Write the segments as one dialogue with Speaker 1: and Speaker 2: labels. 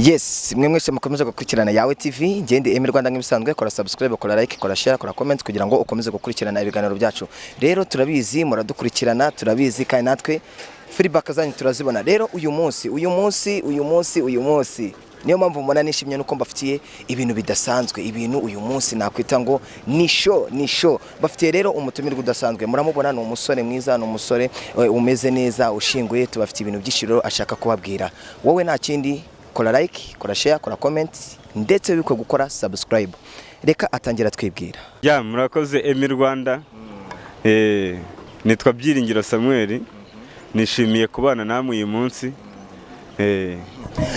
Speaker 1: Yes, mwe mwese mukomeze gukurikirana yawe TV, ngende Emi Rwanda nk'ibisanzwe, kora subscribe, kora like, kora share, kora comment kugira ngo ukomeze gukurikirana ibiganiro byacu. Rero turabizi muradukurikirana, turabizi kandi natwe feedback zanyu turazibona. Rero uyu munsi niyo mpamvu mbona nishimye nuko mbafitiye ibintu bidasanzwe, ibintu uyu munsi nakwita ngo ni show. Bafitiye rero umutumirwa udasanzwe, muramubona ni umusore mwiza, ni umusore umeze neza, ushinguye, tubafitiye ibintu byishiro ashaka kubabwira. Wowe nta kindi, kora like, kora share, kora comment ndetse biko gukora subscribe. Reka atangira twibwira.
Speaker 2: Ya murakoze Emi Rwanda. Nitwa Byiringiro Samuel. Nishimiye kubana namwe uyu munsi.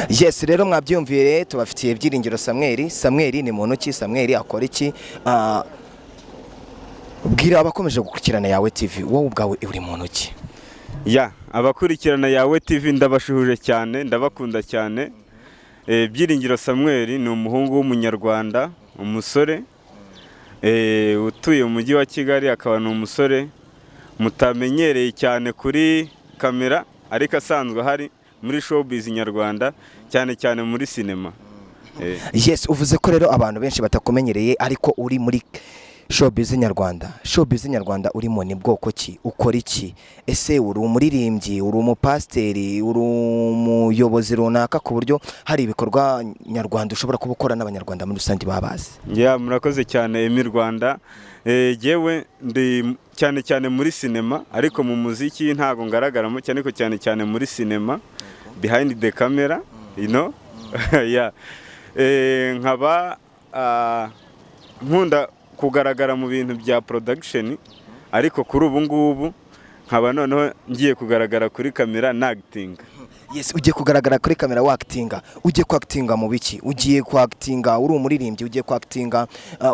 Speaker 1: Yes, rero mwabyumviye tubafitiye Byiringiro Samuel. Samuel ni muntu ki? Samuel akora iki? Bwira abakomeje gukurikirana yawe TV, wowe ubwawe uri muntu ki?
Speaker 2: Ya abakurikirana yawe TV ndabashuhuje cyane, ndabakunda cyane. Byiringiro Samuel ni umuhungu w'umunyarwanda, umusore utuye mu mujyi wa Kigali, akaba ni umusore mutamenyereye cyane kuri kamera ariko asanzwe hari muri showbiz nyarwanda, cyane muri sinema.
Speaker 1: Yes, uvuze ko rero abantu benshi batakumenyereye ariko uri muri showbiz nyarwanda. Showbiz nyarwanda urimo ni bwoko ki? Ukora iki? Ese uri umuririmbyi, uri umupasteri, uri umuyobozi runaka ku buryo hari ibikorwa nyarwanda ushobora kubukora n'abanyarwanda muri rusange babazi?
Speaker 2: Ya murakoze cyane Emi Rwanda. Jewe ndi cyane muri sinema, ariko mu muziki ntago ngaragaramo cyane muri sinema, behind the camera, you know. Yeah. Nkaba nkunda kugaragara mu bintu bya production, ariko kuri ubu ngubu nkaba noneho ngiye kugaragara kuri kamera na acting.
Speaker 1: Yes, ugiye kugaragara kuri kamera wa actinga. Ugiye ku actinga mu biki? Ugiye ku actinga uri umuririmbyi, ugiye ku actinga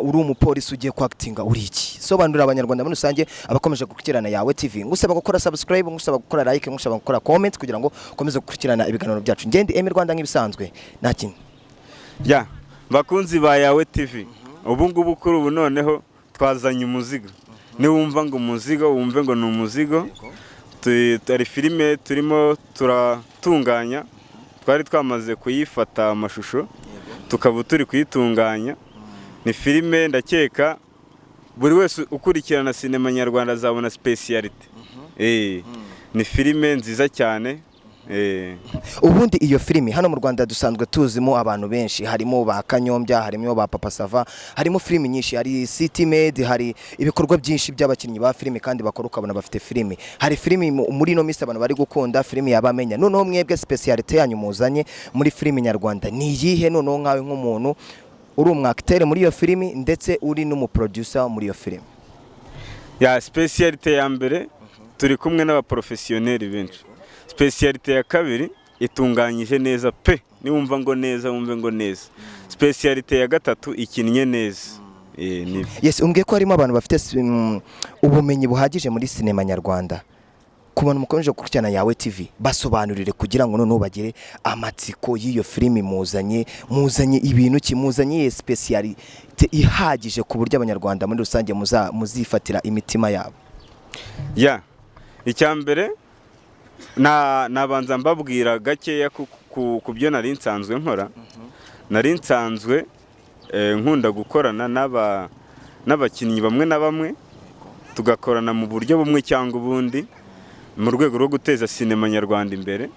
Speaker 1: uri umupolisi, ugiye ku actinga uri iki? Sobanurira abanyarwanda muri rusange abakomeje gukurikirana yawe TV. Ngusaba gukora subscribe, ngusaba gukora like, ngusaba gukora comment kugira ngo ukomeze gukurikirana ibiganiro byacu. Ngende Emi Rwanda nk'ibisanzwe. Nta kintu.
Speaker 2: Ya bakunzi ba yawe TV. Ubu ngubu kuri ubu noneho twazanye umuzigo. Ni wumva ngo umuzigo, wumve ngo ni umuzigo. Turi filime turimo turatunganya, twari twamaze kuyifata amashusho, tukaba turi kuyitunganya. Ni filime ndakeka buri wese ukurikirana sinema nyarwanda azabona speciality. Ni filime nziza cyane.
Speaker 1: Ubundi iyo filimi hano mu Rwanda dusanzwe tuzimo abantu benshi, harimo ba Kanyombya, harimo ba Papa Sava, harimo filimi nyinshi, hari City Made, hari ibikorwa byinshi by'abakinnyi ba filimi kandi bakora ukabona bafite filimi. Hari filimi muri no misi abantu bari gukunda filimi yabamenya. Noneho mwebwe speciality yanyu muzanye muri filimi nyarwanda ni yihe? Noneho nkawe nk'umuntu uri umwacteur muri iyo filimi ndetse uri n'umuproducer muri iyo filimi.
Speaker 2: Ya speciality ya mbere turi kumwe n'abaprofessionnels benshi. Speciality ya kabiri itunganyije neza pe, ni wumva ngo neza, wumve ngo neza. Speciality ya gatatu ikinnye neza.
Speaker 1: Yes, umbwiye ko harimo abantu bafite ubumenyi buhagije muri sinema nyarwanda. Kubona mukomeje gukurikirana yawe TV, basobanurire kugira ngo noneho bagire amatsiko y'iyo filimi muzanye ibintu ki, muzanye speciality ihagije ku buryo abanyarwanda muri rusange muzifatira imitima yabo.
Speaker 2: Ya icyambere nabanza mbabwira gakeya ku byo nari nsanzwe nkora. Nari nsanzwe nkunda gukorana n'abakinnyi bamwe na bamwe, tugakorana mu buryo bumwe cyangwa ubundi mu rwego rwo guteza sinema nyarwanda imbere.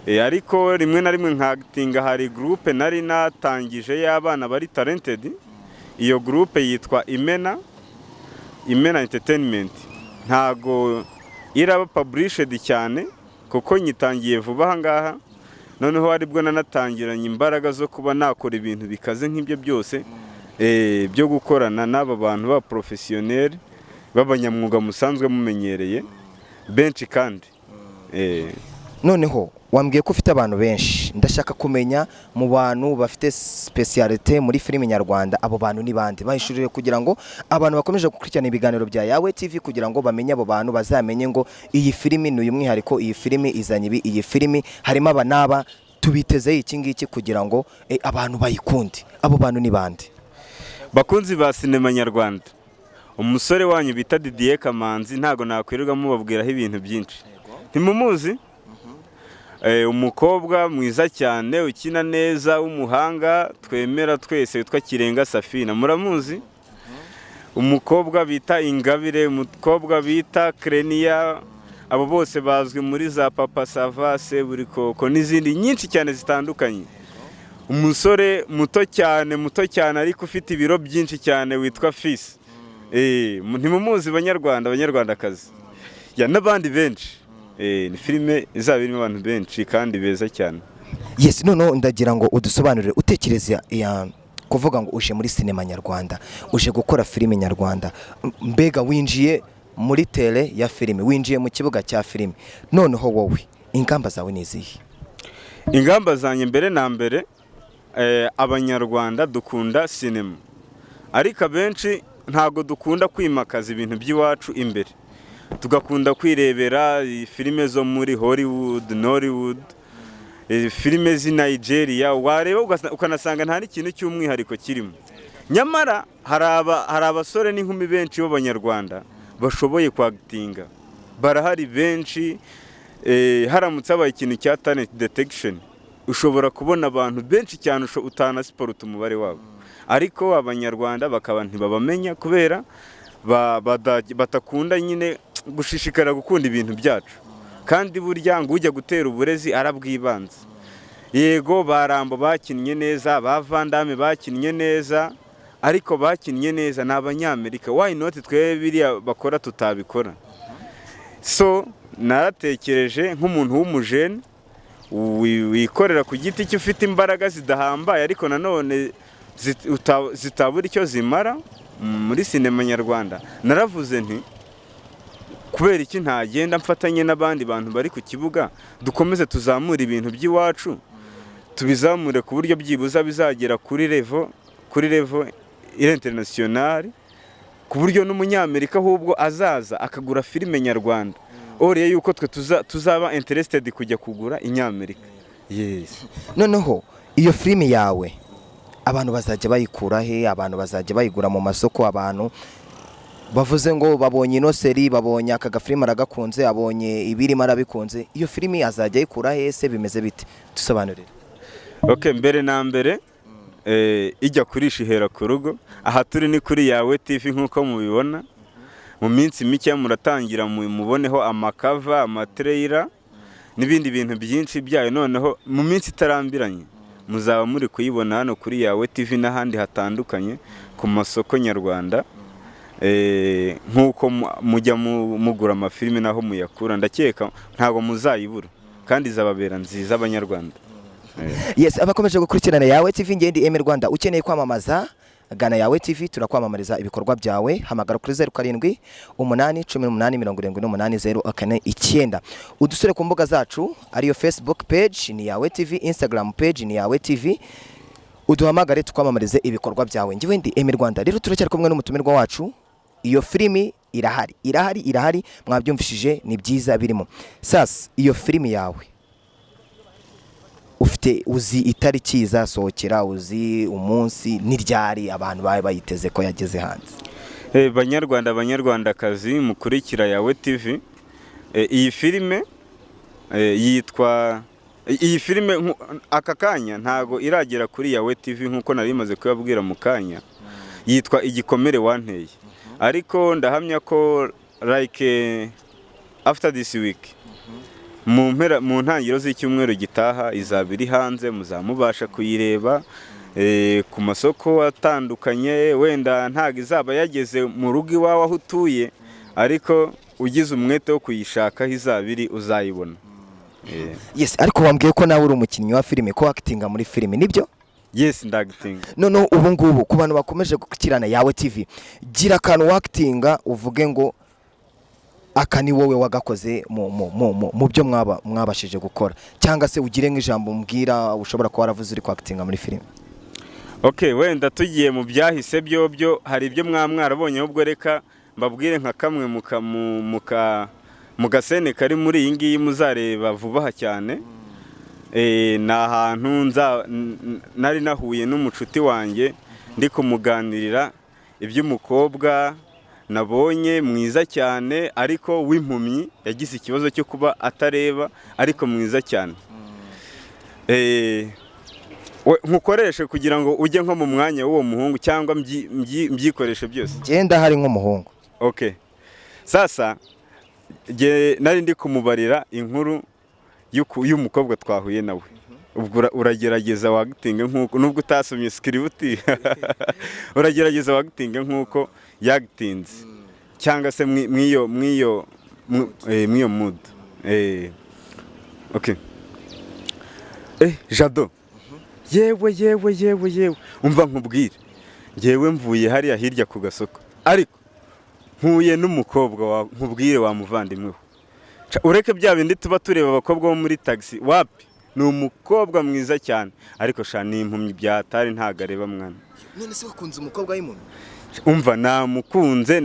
Speaker 2: Ariko rimwe na rimwe nka acting, hari groupe nari natangije y'abana bari talented. Iyo groupe yitwa Imena Entertainment. Ntago iraba published cyane kuko nyitangiye vuba aha ngaha, noneho aribwo nanatangiranye imbaraga zo kuba nakora ibintu bikaze nk'ibyo byose byo gukorana n'aba bantu ba professionnel b'abanyamwuga musanzwe mumenyereye benshi kandi.
Speaker 1: Noneho wambwiye ko ufite abantu benshi, ndashaka kumenya mu bantu bafite speciality muri filimi nyarwanda abo bantu ni bande? Bahishurire kugira ngo abantu bakomeje gukurikirana ibiganiro bya yawe TV kugira ngo bamenye abo bantu, bazamenye ngo iyi filimi ni uyu mwihariko, iyi filimi izanye ibi, iyi filimi harimo aba naba, tubiteze iki ngiki kugira ngo abantu bayikunde. Abo bantu ni bande?
Speaker 2: Bakunzi ba sinema nyarwanda, umusore wanyu bita Didier Kamanzi ntago nakwirirwa mubabwiraho ibintu byinshi. Ntimumuzi? umukobwa mwiza cyane ukina neza w'umuhanga twemera twese witwa Kirenga Safina, muramuzi? Umukobwa bita Ingabire, umukobwa bita Krenia, abo bose bazwi muri za Papa Sava, Seburikoko n'izindi nyinshi cyane zitandukanye. Umusore muto cyane ariko ufite ibiro byinshi cyane witwa Fils. Ntimumuzi banyarwandakazi. Ya n'abandi benshi. Ni filime izaba irimo abantu benshi kandi beza cyane.
Speaker 1: Yes, noneho ndagira ngo udusobanurire utekereza kuvuga ngo uje muri sinema nyarwanda, uje gukora filime nyarwanda, mbega winjiye muri tele ya filime, winjiye mu kibuga cya filime, noneho wowe ingamba zawe ni izihe?
Speaker 2: Ingamba zanjye mbere na mbere, abanyarwanda dukunda sinema, ariko abenshi ntago dukunda kwimakaza ibintu by'iwacu imbere, tugakunda kwirebera filime zo muri Hollywood, Nollywood, filime zi Nigeria, wareba ukanasanga nta n'ikintu cy'umwihariko kirimo. Nyamara hari abasore n'inkumi benshi b'abanyarwanda bashoboye kwagitinga, barahari benshi. Haramutse habaye ikintu cya talent detection, ushobora kubona abantu benshi cyane utana siporo umubare wabo, ariko abanyarwanda bakaba ntibabamenya kubera batakunda nyine gushishikara gukunda ibintu byacu. Kandi burya ngo ujya gutera uburezi arabwibanza. Yego Barambo bakinnye neza, Bavandame bakinnye neza, ariko bakinnye neza n'Abanyamerika. Why not twe biriya bakora tutabikora? So naratekereje nk'umuntu w'umujene wikorera ku giti cye, ufite imbaraga zidahambaye ariko nanone zitabura icyo zimara muri sinema nyarwanda. Naravuze nti kubera iki ntagenda mfatanye n'abandi bantu bari ku kibuga, dukomeze tuzamura ibintu by'iwacu, tubizamure ku buryo byibuza bizagera kuri level international, ku buryo n'umunyamerika ahubwo azaza akagura filime nyarwanda, oriye yuko twe tuzaba interested kujya kugura inyamerika. Yes.
Speaker 1: Noneho iyo filime yawe abantu bazajya bayikura he? Abantu bazajya bayigura mu masoko? Abantu bavuze ngo babonye inoseri, babonye aka gafilime aragakunze, abonye ibirimo arabikunze, iyo filime azajya ayikura he se? Bimeze bite? Dusobanurire.
Speaker 2: Okay, mbere na mbere ijya kurisha ihera ku rugo. Aha turi ni kuri Yawe TV nk'uko mubibona. Mu minsi mike muratangira muboneho amakava, amatrailer n'ibindi bintu byinshi byayo. Noneho mu minsi itarambiranye muzaba muri kuyibona hano kuri Yawe TV n'ahandi hatandukanye ku masoko nyarwanda. Nk'uko mujya mugura amafilime naho muyakura, ndakeka ntago muzayibura kandi izababera nziza abanyarwanda.
Speaker 1: Yes, abakomeje gukurikirana Yawe TV, ngendi M Rwanda, ukeneye kwamamaza gana Yawe TV, turakwamamariza ibikorwa byawe. Hamagara kuri 07 8 18 78 udusure ku mbuga zacu ariyo Facebook page ni Yawe TV, Instagram page ni Yawe TV, uduhamagare tukwamamarize ibikorwa byawe. Ngewe ndi M Rwanda, rero turacyari kumwe n'umutumirwa wacu. Iyo filimi irahari mwabyumvishije, ni byiza birimo. Sasa iyo filimi yawe ufite uzi itariki izasohokera, uzi umunsi n'iryari abantu baye bayiteze ko yageze hanze?
Speaker 2: Banyarwandakazi mukurikira Yawe TV, iyi filime iyi filime aka kanya ntago iragera kuri Yawe TV nk'uko nari maze kubabwira mu kanya. Yitwa Igikomere Wanteye, ariko ndahamya ko like after this week mu ntangiriro z'icyumweru gitaha izaba iri hanze, muzamubasha kuyireba ku masoko atandukanye. Wenda ntago izaba yageze mu rugo iwawe aho utuye, ariko ugize umwete wo kuyishaka izaba iri uzayibona.
Speaker 1: Yes, ariko wambwiye ko nawe uri umukinnyi wa filime, ko actinga muri filime, nibyo?
Speaker 2: Yes, ndactinga.
Speaker 1: Noneho ubu ngubu ku bantu bakomeje gukirana Yawe TV, gira akantu actinga uvuge ngo aka ni wowe wagakoze mu byo mwabashije gukora, cyangwa se ugire nk'ijambo mbwira ushobora kuba waravuze uri actinga muri filime.
Speaker 2: Okay, wenda tugiye mu byahise byo hari ibyo mwarabonye, ahubwo reka mbabwire nka kamwe mu gasene kari muri iyi ngiyi muzareba vuba cyane. Ni ahantu nari nahuye n'umucuti wanjye ndi kumuganirira iby'umukobwa nabonye mwiza cyane ariko w'impumyi, yagize ikibazo cyo kuba atareba ariko mwiza cyane. nkukoreshe kugira ngo ujye nko mu mwanya w'uwo muhungu cyangwa mbyikoreshe byose?
Speaker 1: Genda hari nk'umuhungu.
Speaker 2: Okay. Sasa nari ndi kumubarira inkuru y'umukobwa twahuye nawe. Ubwo uragerageza wagitinga nkuko nubwo utasomye script uragerageza wagitinga nkuko yagitinze cyangwa se mwiyo mood. Okay. Jado. Yewe umva nkubwire, ngewe mvuye hariya hirya ku gasoko, ariko mpuye n'umukobwa nkubwire wa muvandimwe, ureke bya bindi tuba tureba abakobwa bo muri taxi, wapi, ni umukobwa mwiza cyane, ariko sha ni impumyi byatari ntago areba mwana.
Speaker 1: None se wakunze umukobwa w'imuntu?
Speaker 2: Umva namukunze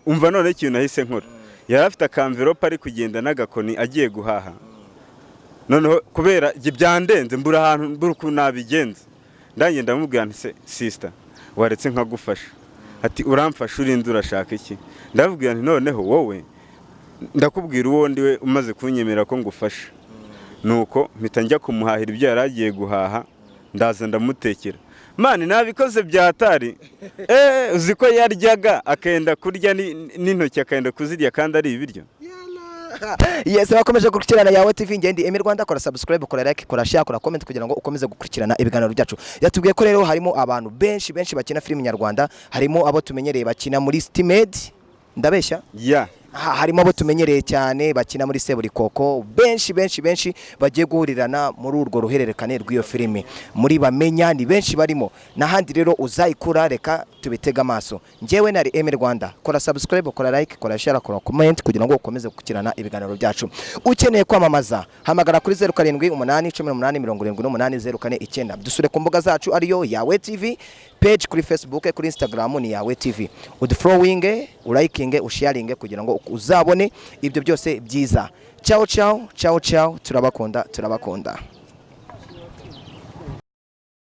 Speaker 2: umva none ikintu nahise nkora, yari afite akamverope ari kugenda n'agakoni agiye guhaha. Noneho kubera byandenze mbura ahantu ukuntu nabigenza, ndangiye ndamubwira nti sister waretse nkagufasha. Ati uramfasha urinde urashaka iki? Ndababwira nti noneho wowe ndakubwira uwo ndiwe umaze kunyemera ko ngufasha. Nuko mpita njya kumuhahira ibyo yari agiye guhaha, ndaza ndamutekera. Mani nabikoze byatari. Uzi ko yaryaga akenda kurya n'intoki akenda kuzirya kandi ari ibiryo.
Speaker 1: Yes, bakomeje gukurikirana Yawe TV ngendi Emi Rwanda, kora subscribe, kora like, kora share, kora comment kugira ngo ukomeze gukurikirana ibiganiro byacu. Yatubwiye ko rero harimo abantu benshi bakina filime nyarwanda, harimo abo tumenyereye bakina muri Stimade, ndabeshya?
Speaker 2: Yeah.
Speaker 1: Harimo abo tumenyereye cyane bakina muri Seburikoko, benshi bagiye guhurirana muri urwo ruhererekane rw'iyo filime. Muri bamenya ni benshi barimo, nahandi rero uzayikura, reka tubitega amaso. Ngewe nari Emi Rwanda, kora subscribe, kora like, kora share, kora comment kugira ngo ukomeze gukirana ibiganiro byacu. Ukeneye kwamamaza hamagara kuri 0788787804 dusure ku mbuga zacu ariyo Yawe TV, page kuri Facebook, kuri Instagram ni Yawe TV. Udfollowing, urikinge, usharinge kugira ngo uzabone ibyo byose byiza. Ciao, turabakunda.